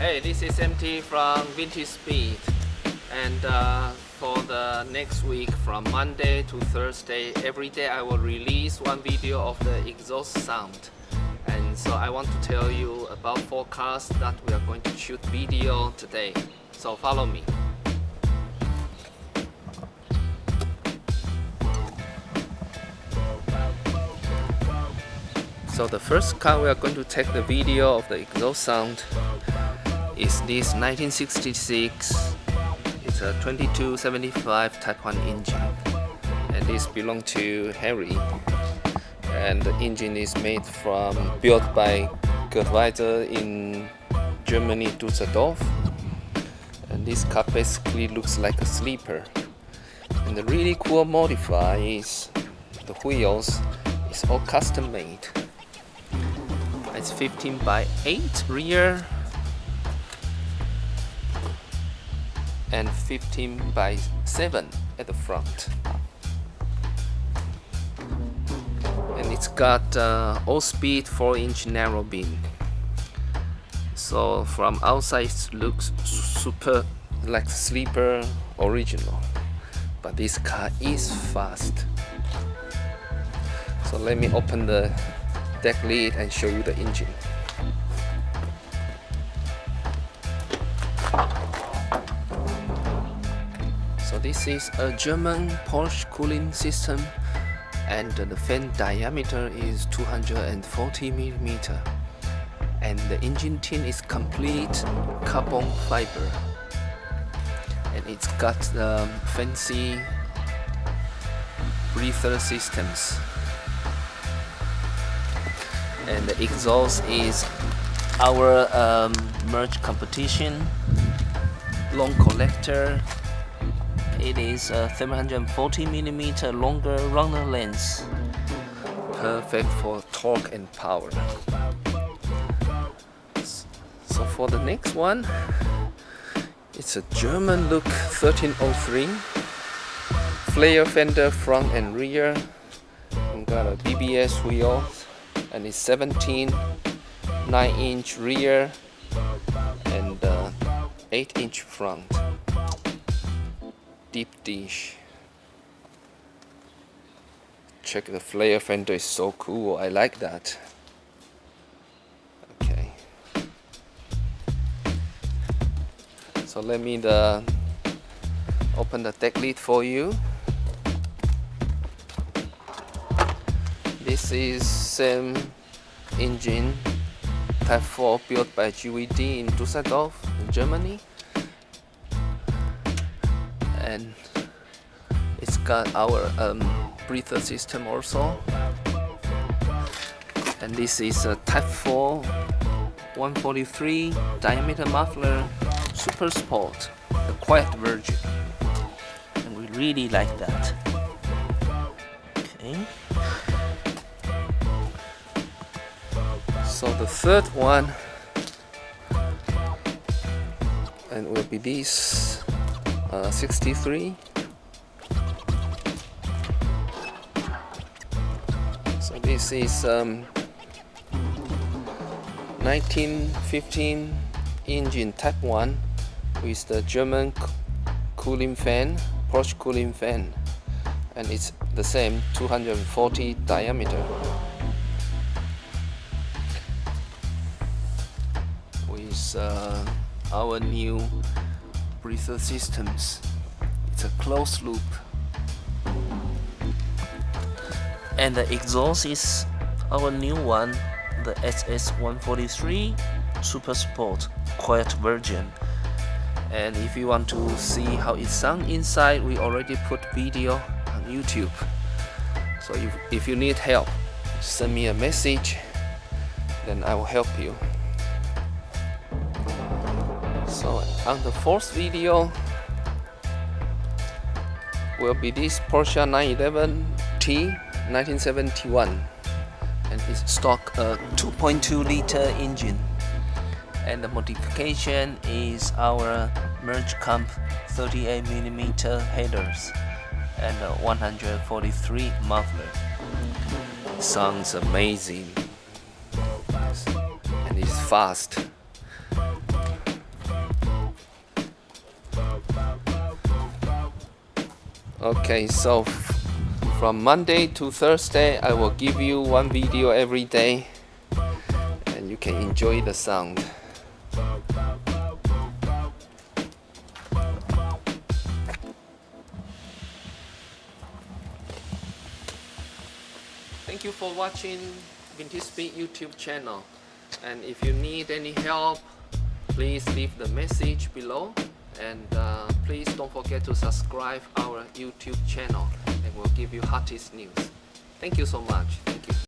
Hey, this is MT from Vintage Speed, and for the next week from Monday to Thursday, every day I will release one video of the exhaust sound. And so I want to tell you about 4 cars that we are going to shoot video today. So follow me. So the first car we are going to take the video of the exhaust sound is this 1966. It's a 2275 Type 1 engine, and this belongs to Harry. And the engine is built by Goodweiser in Germany, Düsseldorf. And this car basically looks like a sleeper. And the really cool modify is the wheels is all custom made. It's 15x8 rear and 15x7 at the front. And it's got all-speed 4-inch narrow beam. So from outside it looks super like sleeper original, but this car is fast. So let me open the deck lid and show you the engine. So this is a German Porsche cooling system, and the fan diameter is 240 mm, and the engine tin is complete carbon fiber, and it's got fancy breather systems. And the exhaust is our merge competition long collector. It is a 740 mm longer runner length, perfect for torque and power. So for the next one, it's a German look 1303 flare fender front and rear, and got a BBS wheel, and it's 17 9-inch rear and 8-inch front. Deep dish. Check the flare fender, is so cool. I like that. Okay. So let me open the deck lid for you. This is same engine, Type 4, built by GWD in Düsseldorf, in Germany. And it's got our breather system also. And this is a Type 4 143 diameter muffler Super Sport, the quiet version, and we really like that. Okay. So the third one, and will be this 63. So this is 1915 engine Type 1 with the German cooling fan, Porsche cooling fan, and it's the same 240 diameter. With our new breather systems. It's a closed loop, and the exhaust is our new one, the SS143 Super Sport quiet version. And if you want to see how it sounds inside, we already put video on YouTube. So if you need help, send me a message, then I will help you. So on the fourth video will be this Porsche 911T 1971, and it's stock 2.2 liter engine, and the modification is our merge comp 38 mm headers and 143 muffler. Sounds amazing, and it's fast. Okay, so from Monday to Thursday I will give you one video every day and you can enjoy the sound. Thank you for watching Vintage Speed YouTube channel, and if you need any help, please leave the message below, and please don't forget to subscribe our YouTube channel, and we'll give you hottest news. Thank you so much. Thank you.